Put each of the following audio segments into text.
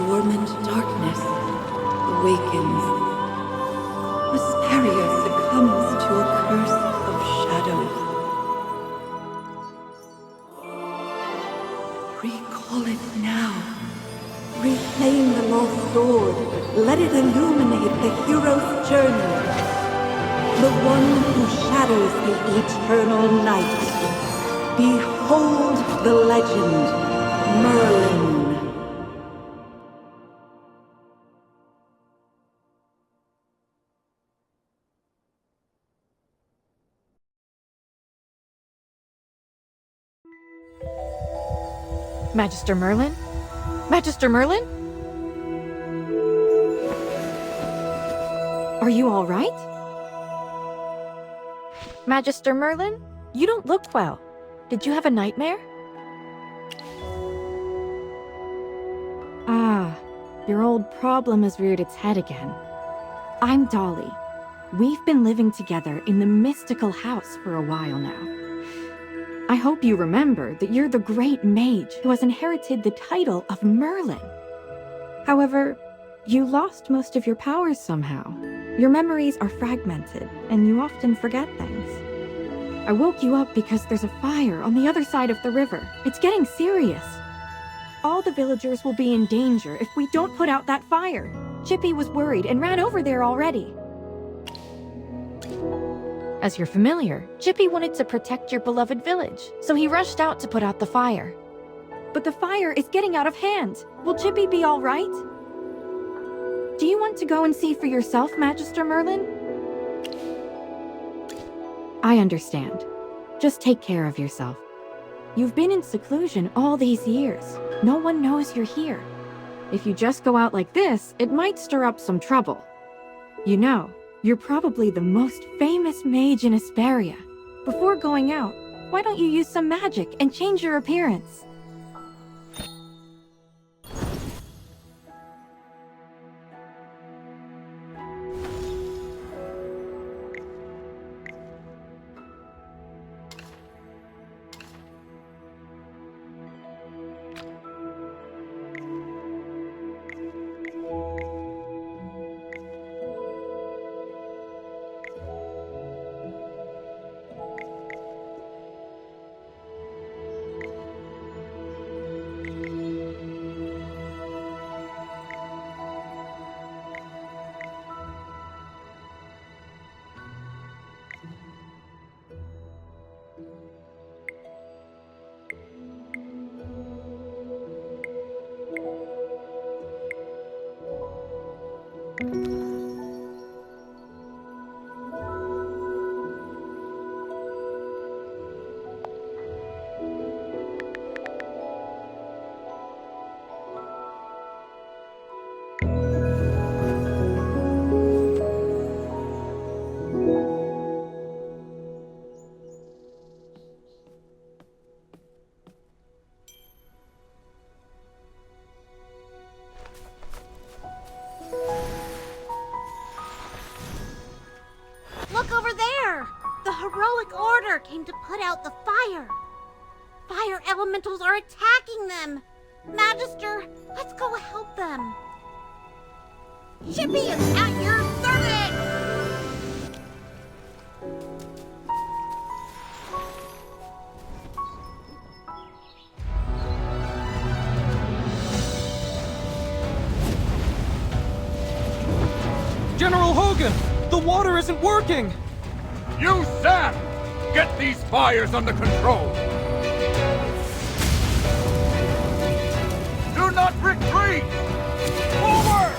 dormant darkness awakens. Vesperia succumbs to a curse of shadows. Recall it now. Reclaim the lost sword. Let it illuminate the hero's journey. The one who shatters the eternal night. Behold the legend, Merlin. Magister Merlin? Magister Merlin? Are you all right? Magister Merlin? You don't look well. Did you have a nightmare? Ah, your old problem has reared its head again. I'm Dolly. We've been living together in the mystical house for a while now. I hope you remember that you're the great mage who has inherited the title of Merlin. However, you lost most of your powers somehow. Your memories are fragmented, and you often forget things. I woke you up because there's a fire on the other side of the river. It's getting serious. All the villagers will be in danger if we don't put out that fire. Chippy was worried and ran over there already. As you're familiar, Chippy wanted to protect your beloved village, so he rushed out to put out the fire. But the fire is getting out of hand. Will Chippy be all right? Do you want to go and see for yourself, Magister Merlin? I understand. Just take care of yourself. You've been in seclusion all these years. No one knows you're here. If you just go out like this, it might stir up some trouble. You know, you're probably the most famous mage in Vesperia. Before going out, why don't you use some magic and change your appearance? Look over there! The heroic order came to put out the fire. Fire elementals are attacking them. Magister, let's go help them. Chippy is at your service! General Hogan! The water isn't working! You, Sam! Get these fires under control! Do not retreat! Forward!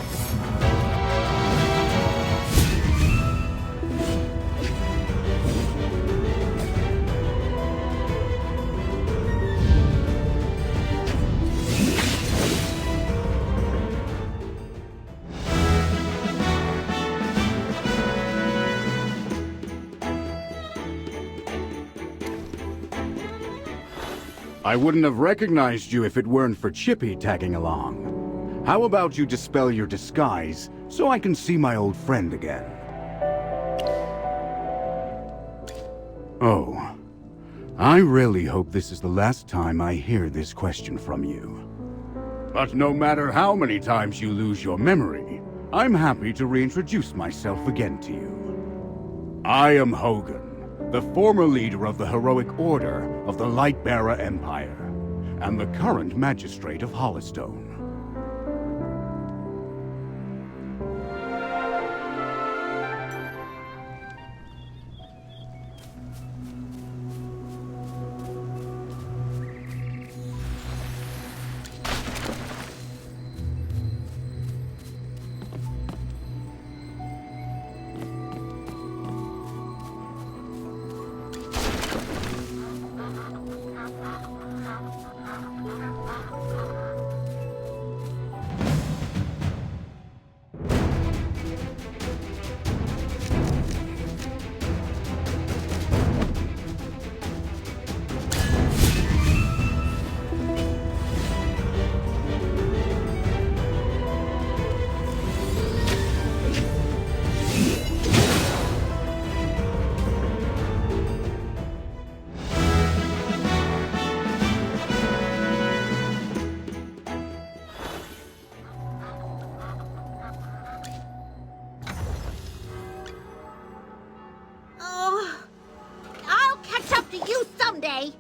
I wouldn't have recognized you if it weren't for Chippy tagging along. How about you dispel your disguise so I can see my old friend again? Oh, I really hope this is the last time I hear this question from you. But no matter how many times you lose your memory, I'm happy to reintroduce myself again to you. I am Hogan, the former leader of the heroic order of the Lightbearer Empire, and the current magistrate of Hollowstone. Oh, I'll catch up to you someday.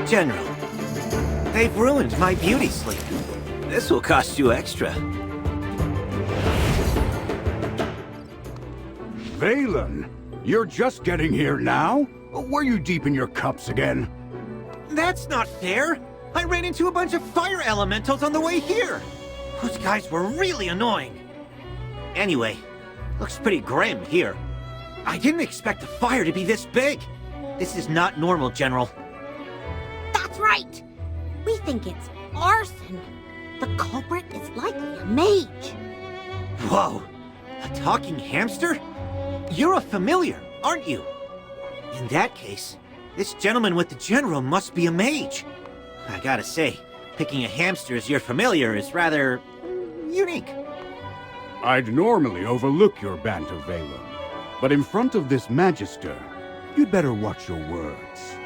General, they've ruined my beauty sleep. This will cost you extra. Valen, you're just getting here now? Were you deep in your cups again? That's not fair! I ran into a bunch of fire elementals on the way here! Those guys were really annoying. Anyway, looks pretty grim here. I didn't expect the fire to be this big. This is not normal, General. That's right. We think it's arson. The culprit is likely a mage. Whoa! A talking hamster? You're a familiar, aren't you? In that case, this gentleman with the General must be a mage. I gotta say, picking a hamster as your familiar is rather unique. I'd normally overlook your banter, Valen, but in front of this Magister, you'd better watch your words.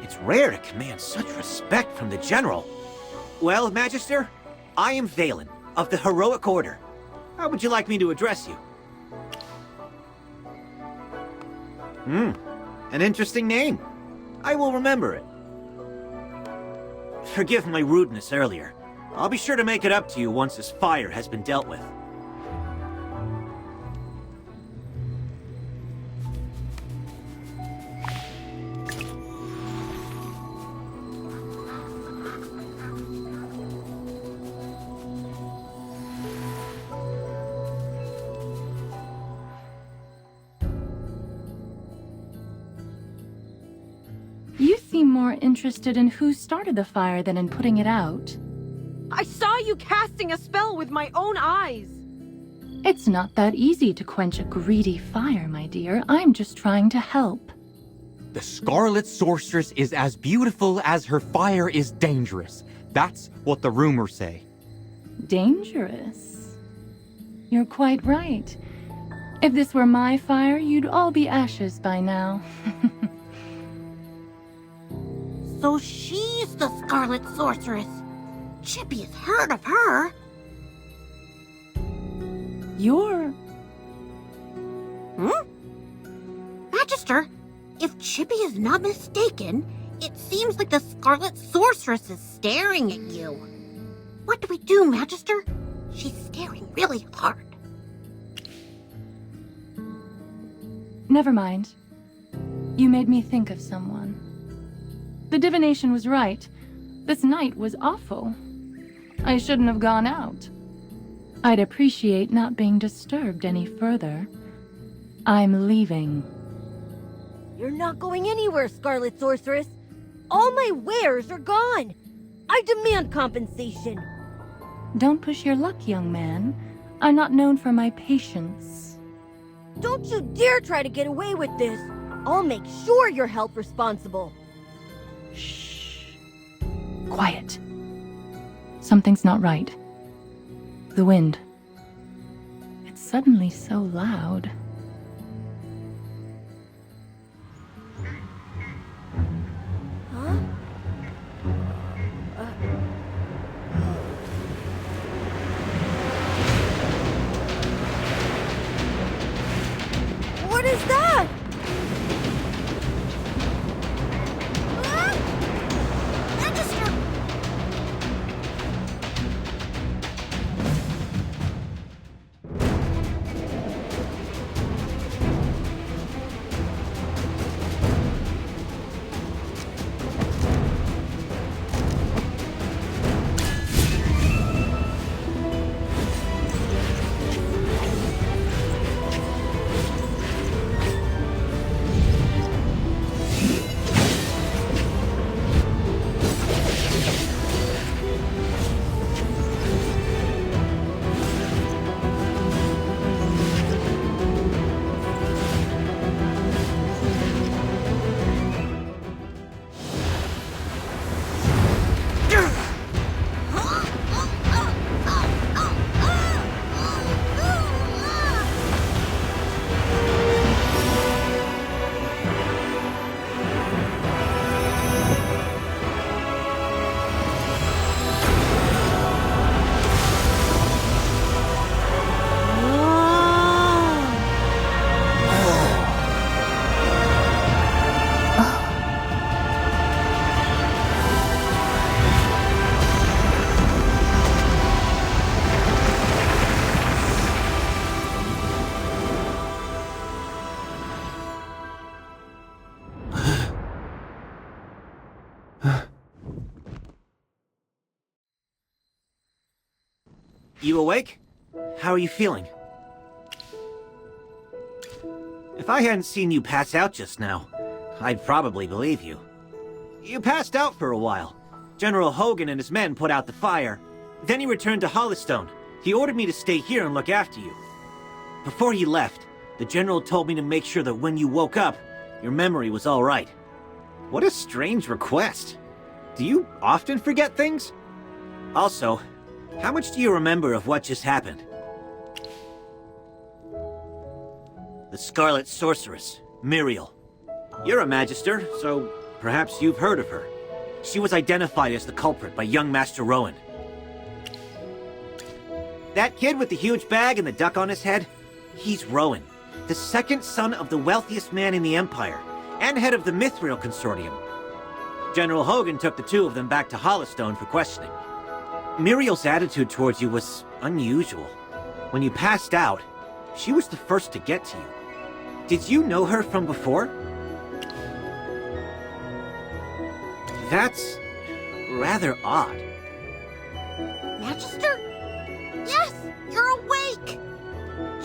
It's rare to command such respect from the General. Well, Magister, I am Valen, of the Heroic Order. How would you like me to address you? An interesting name. I will remember it. Forgive my rudeness earlier. I'll be sure to make it up to you once this fire has been dealt with. more interested in who started the fire than in putting it out. I saw you casting a spell with my own eyes. It's not that easy to quench a greedy fire, my dear. I'm just trying to help. The Scarlet Sorceress is as beautiful as her fire is dangerous. That's what the rumors say. Dangerous? You're quite right. If this were my fire, you'd all be ashes by now. So she's the Scarlet Sorceress. Chippy has heard of her. You're... Magister, if Chippy is not mistaken, it seems like the Scarlet Sorceress is staring at you. What do we do, Magister? She's staring really hard. Never mind. You made me think of someone. The divination was right. This night was awful. I shouldn't have gone out. I'd appreciate not being disturbed any further. I'm leaving. You're not going anywhere, Scarlet Sorceress. All my wares are gone. I demand compensation. Don't push your luck, young man. I'm not known for my patience. Don't you dare try to get away with this. I'll make sure you're held responsible. Shh. Quiet. Something's not right. The wind. It's suddenly so loud. Huh? What is that? Magister! You awake? How are you feeling? If I hadn't seen you pass out just now, I'd probably believe you. You passed out for a while. General Hogan and his men put out the fire. Then he returned to Hollystone. He ordered me to stay here and look after you. Before he left, the General told me to make sure that when you woke up, your memory was all right. What a strange request. Do you often forget things? Also, how much do you remember of what just happened? The Scarlet Sorceress, Muriel. You're a Magister, so perhaps you've heard of her. She was identified as the culprit by young Master Rowan. That kid with the huge bag and the duck on his head? He's Rowan, the second son of the wealthiest man in the Empire, and head of the Mithril Consortium. General Hogan took the two of them back to Hollystone for questioning. Muriel's attitude towards you was unusual. When you passed out, she was the first to get to you. Did you know her from before? That's rather odd. Magister? Yes, you're awake!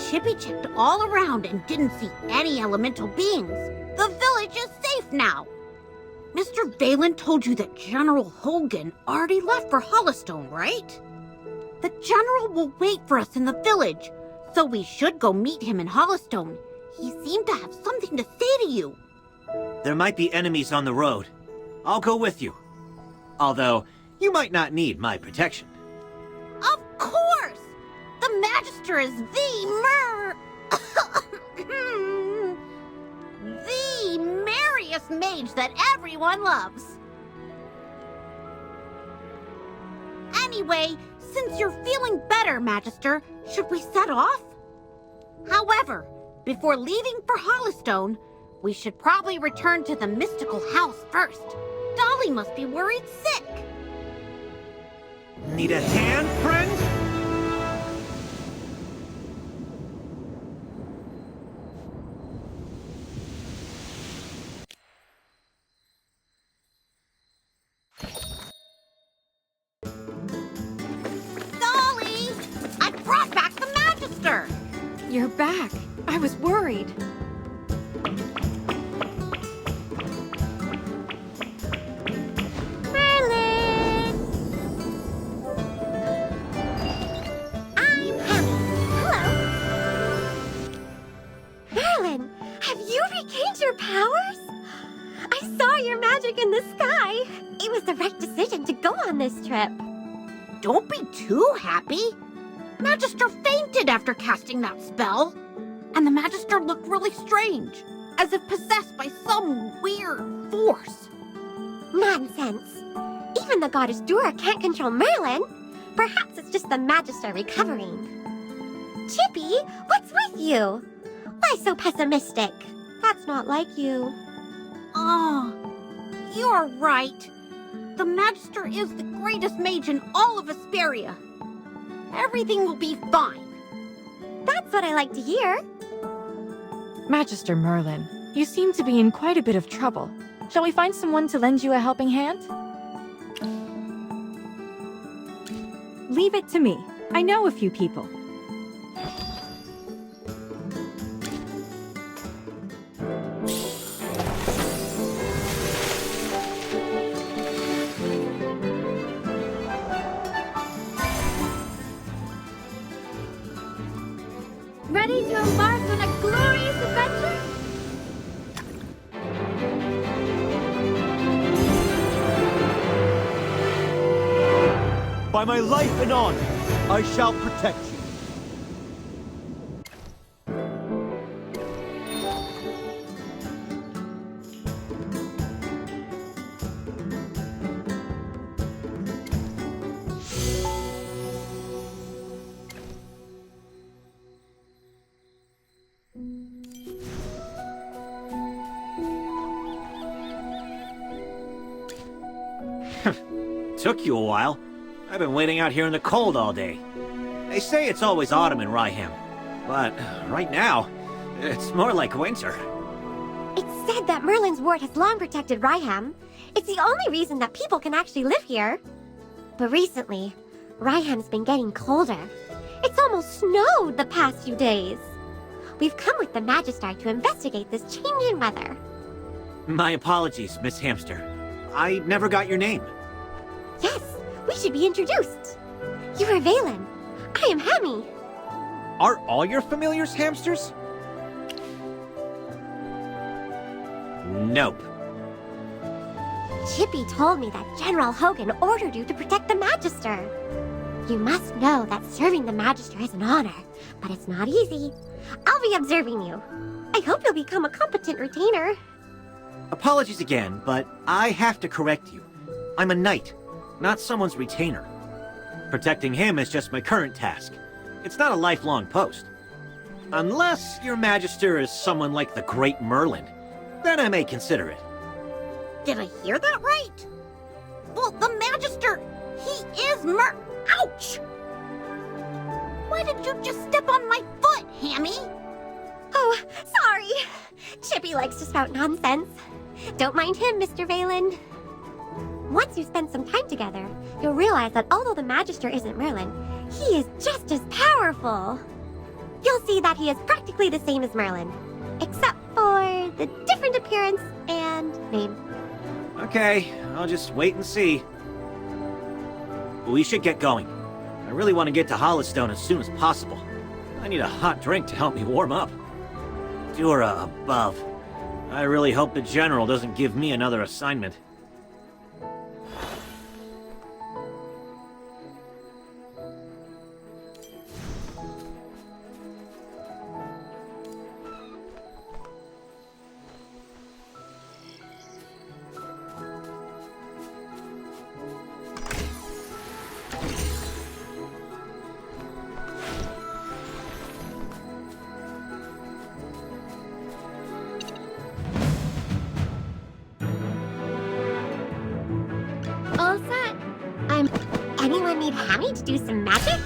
Chippy checked all around and didn't see any elemental beings. The village is safe now. Mr. Valen told you that General Hogan already left for Hollowstone, right? The General will wait for us in the village, so we should go meet him in Hollowstone. He seemed to have something to say to you. There might be enemies on the road. I'll go with you. Although, you might not need my protection. Of course! The Magister is the merriest mage that everyone loves. Anyway, since you're feeling better, Magister, should we set off? However, before leaving for Hollowstone, we should probably return to the mystical house first. Dolly must be worried sick. Need a hand, friend? Dolly! I brought back the Magister! You're back. I was worried. Your powers? I saw your magic in the sky. It was the right decision to go on this trip. Don't be too happy. Magister fainted after casting that spell. And the Magister looked really strange, as if possessed by some weird force. Nonsense. Even the goddess Dura can't control Merlin. Perhaps it's just the Magister recovering. Chippy, what's with you? Why so pessimistic? That's not like you. Oh, you're right. The Magister is the greatest mage in all of Asperia. Everything will be fine. That's what I like to hear. Magister Merlin, you seem to be in quite a bit of trouble. Shall we find someone to lend you a helping hand? Leave it to me. I know a few people. Ready to embark on a glorious adventure? By my life and honor, I shall protect you. Took you a while. I've been waiting out here in the cold all day. They say it's always autumn in Ryham, but right now, it's more like winter. It's said that Merlin's ward has long protected Ryham. It's the only reason that people can actually live here. But recently, Ryham's been getting colder. It's almost snowed the past few days. We've come with the Magister to investigate this change in weather. My apologies, Miss Hamster. I never got your name. Yes, we should be introduced. You are Valen. I am Hammy. Are all your familiars hamsters? Nope. Chippy told me that General Hogan ordered you to protect the Magister. You must know that serving the Magister is an honor, but it's not easy. I'll be observing you. I hope you'll become a competent retainer. Apologies again, but I have to correct you. I'm a knight, not someone's retainer. Protecting him is just my current task. It's not a lifelong post. Unless your Magister is someone like the Great Merlin, then I may consider it. Did I hear that right? Well, the Magister, he is Ouch! Why did you just step on my foot, Hammy? Oh, sorry. Chippy likes to spout nonsense. Don't mind him, Mr. Valen. Once you spend some time together, you'll realize that although the Magister isn't Merlin, he is just as powerful. You'll see that he is practically the same as Merlin, except for the different appearance and name. Okay, I'll just wait and see. We should get going. I really want to get to Hollystone as soon as possible. I need a hot drink to help me warm up. Dura above. I really hope the General doesn't give me another assignment. All set. Anyone need Hammy to do some magic?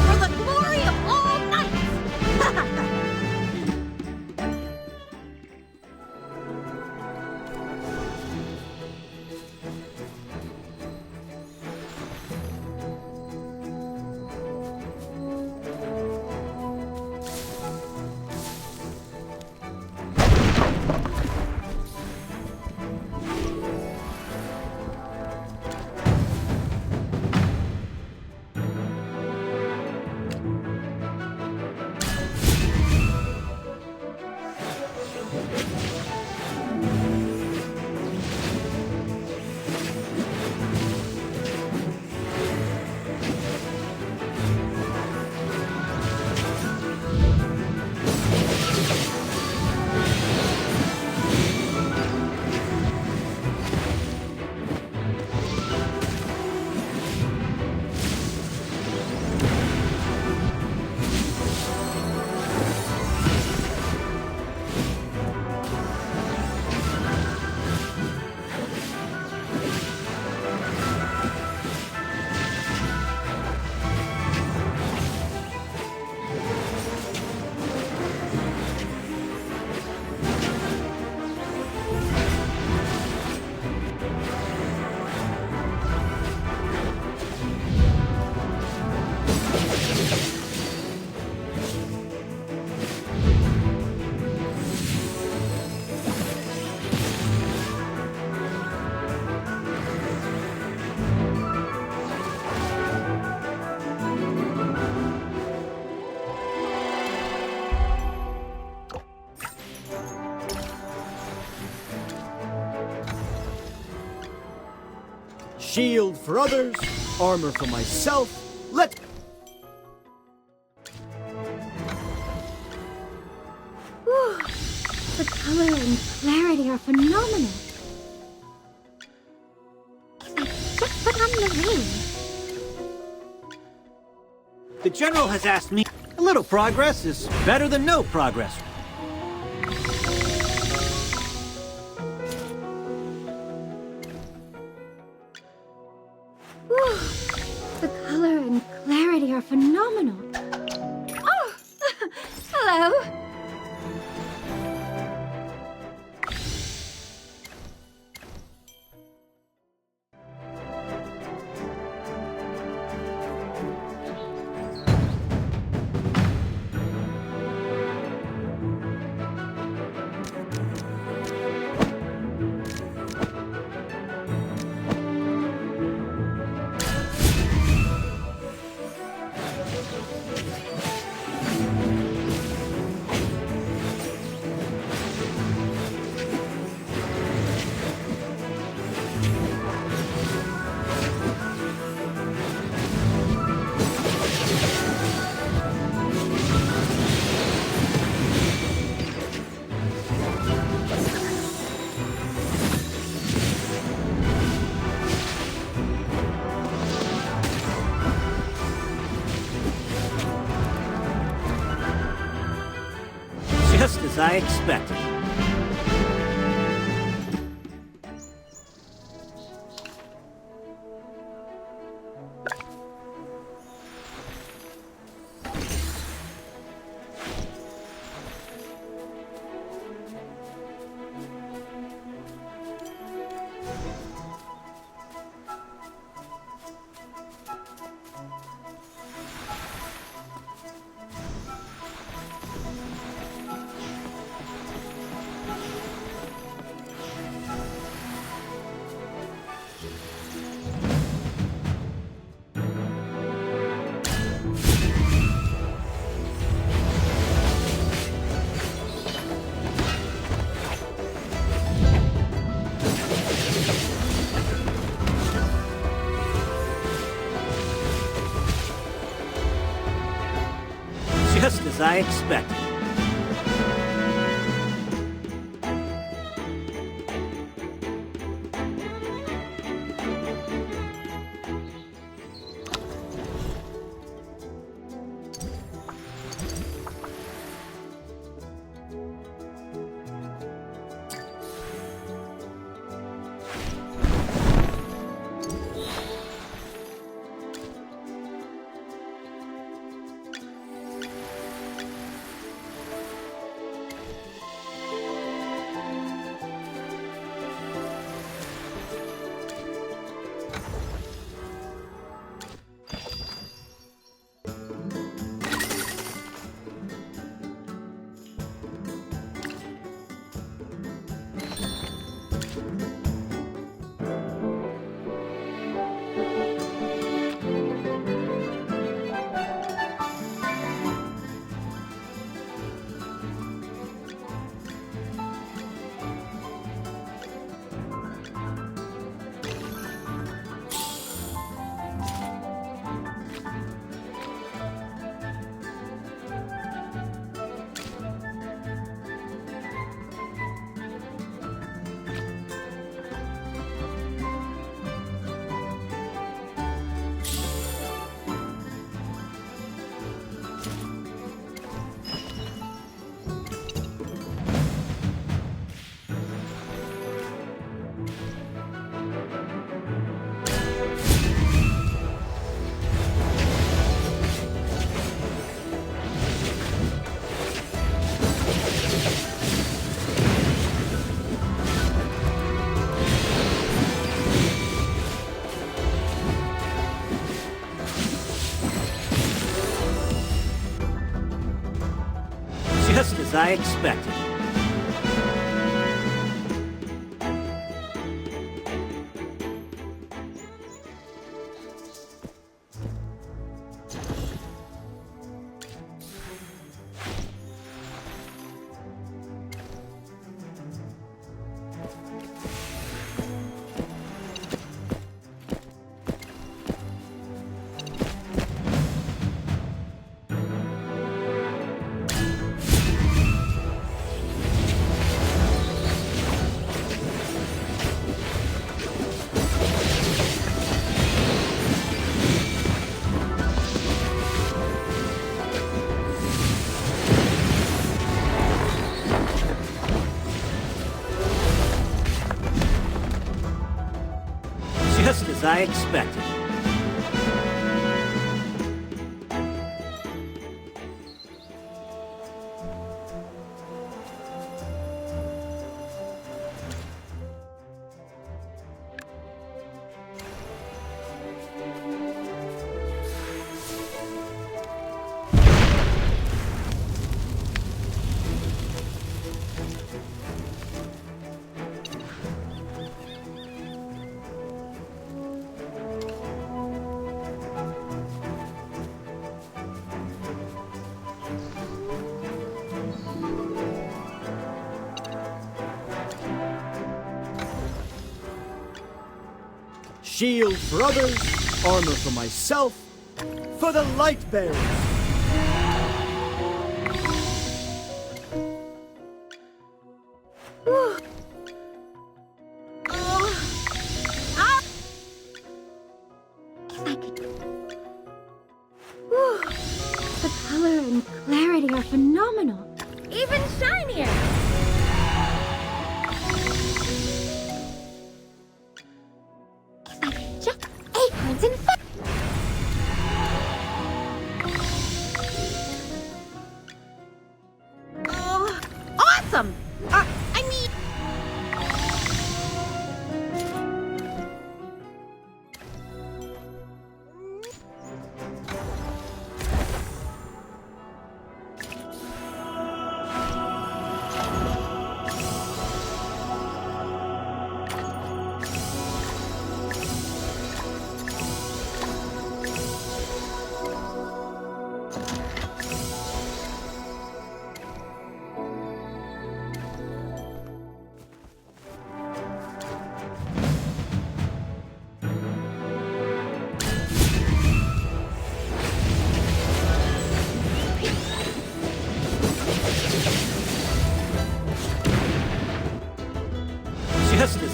For the glory of all knights! Shield for others, armor for myself. Let... Whew. The color and clarity are phenomenal. If I just put on the ring. The General has asked me, a little progress is better than no progress. Whew. The color and clarity are phenomenal. Oh! Hello! Just as I expected. Just as I expected. Just as I expected. Just as I expected. Shield for others, armor for myself, for the light bearers. The color and clarity are phenomenal. Even shinier! If I could just acorns and fun. Awesome! I mean...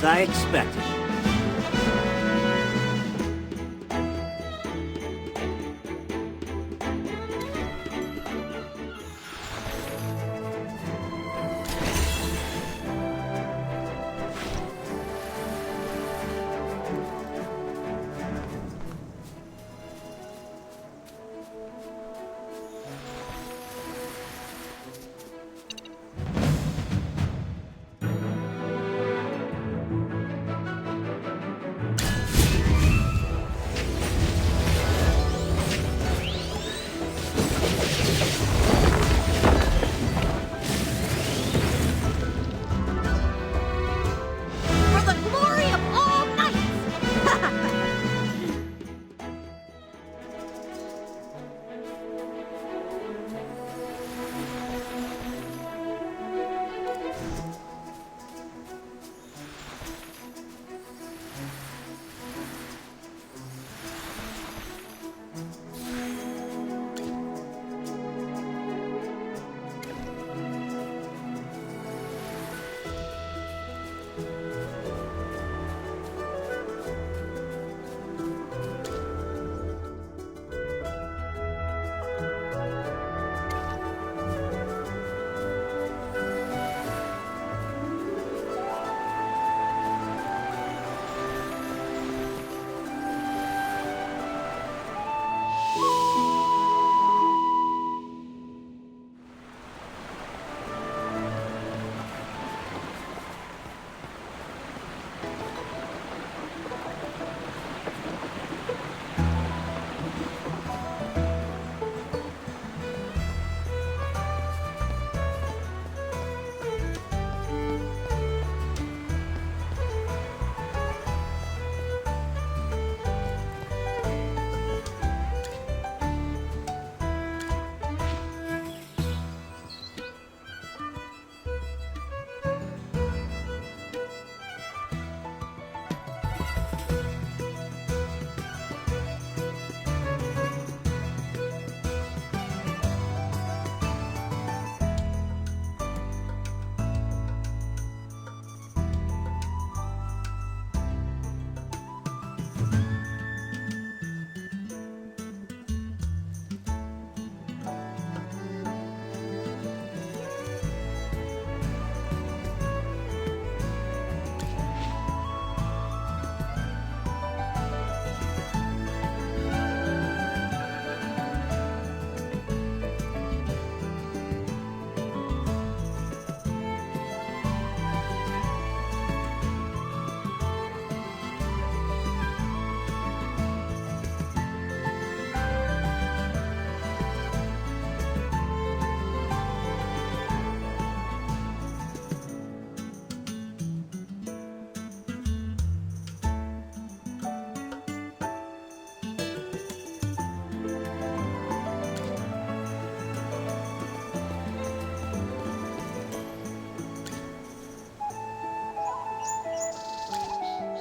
As I expected. For the glory of all knights!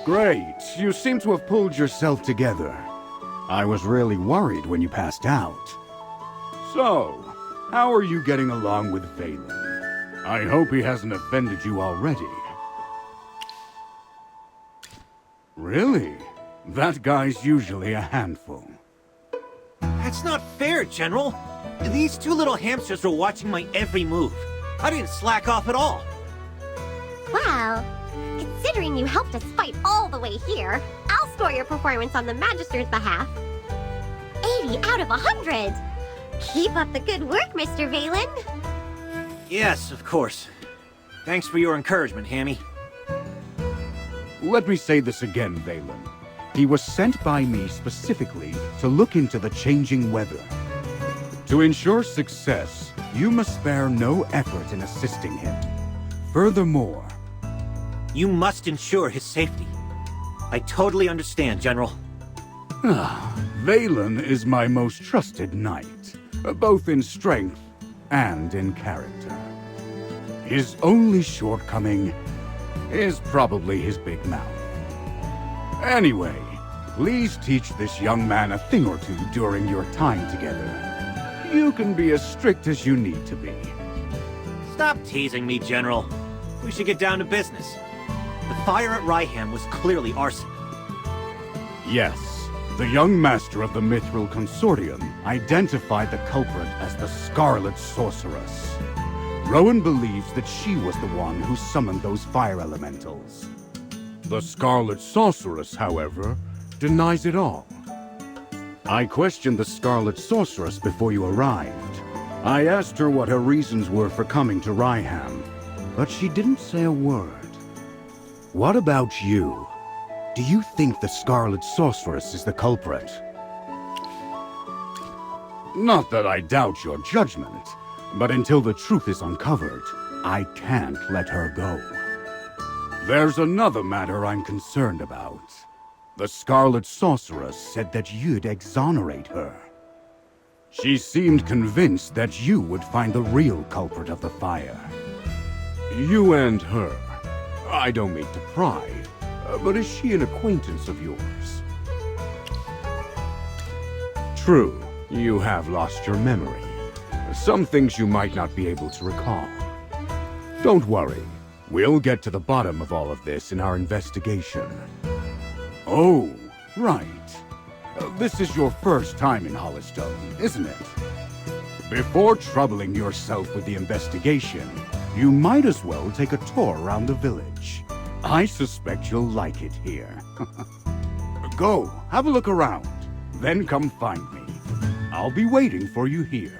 Great. You seem to have pulled yourself together. I was really worried when you passed out. So, how are you getting along with Valen? I hope he hasn't offended you already. Really? That guy's usually a handful. That's not fair, General. These two little hamsters were watching my every move. I didn't slack off at all. Well, considering you helped us fight all the way here, I'll score your performance on the Magister's behalf. 80 out of 100! Keep up the good work, Mr. Valen. Yes, of course. Thanks for your encouragement, Hammy. Let me say this again, Valen. He was sent by me specifically to look into the changing weather. To ensure success, you must spare no effort in assisting him. Furthermore, you must ensure his safety. I totally understand, General. Valen is my most trusted knight, both in strength and in character. His only shortcoming is probably his big mouth. Anyway, please teach this young man a thing or two during your time together. You can be as strict as you need to be. Stop teasing me, General. We should get down to business. The fire at Ryham was clearly arson. Yes, the young master of the Mithril Consortium identified the culprit as the Scarlet Sorceress. Rowan believes that she was the one who summoned those fire elementals. The Scarlet Sorceress, however, denies it all. I questioned the Scarlet Sorceress before you arrived. I asked her what her reasons were for coming to Ryham, but she didn't say a word. What about you? Do you think the Scarlet Sorceress is the culprit? Not that I doubt your judgment, but until the truth is uncovered, I can't let her go. There's another matter I'm concerned about. The Scarlet Sorceress said that you'd exonerate her. She seemed convinced that you would find the real culprit of the fire. You and her. I don't mean to pry, but is she an acquaintance of yours? True, you have lost your memory. Some things you might not be able to recall. Don't worry. We'll get to the bottom of all of this in our investigation. Oh, right. This is your first time in Hollystone, isn't it? Before troubling yourself with the investigation, you might as well take a tour around the village. I suspect you'll like it here. Go, have a look around, then come find me. I'll be waiting for you here.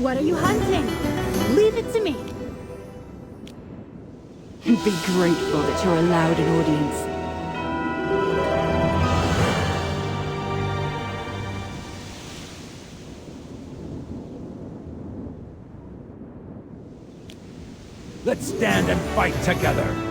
What are you hunting? Leave it to me. Be grateful that you're allowed an audience. Let's stand and fight together.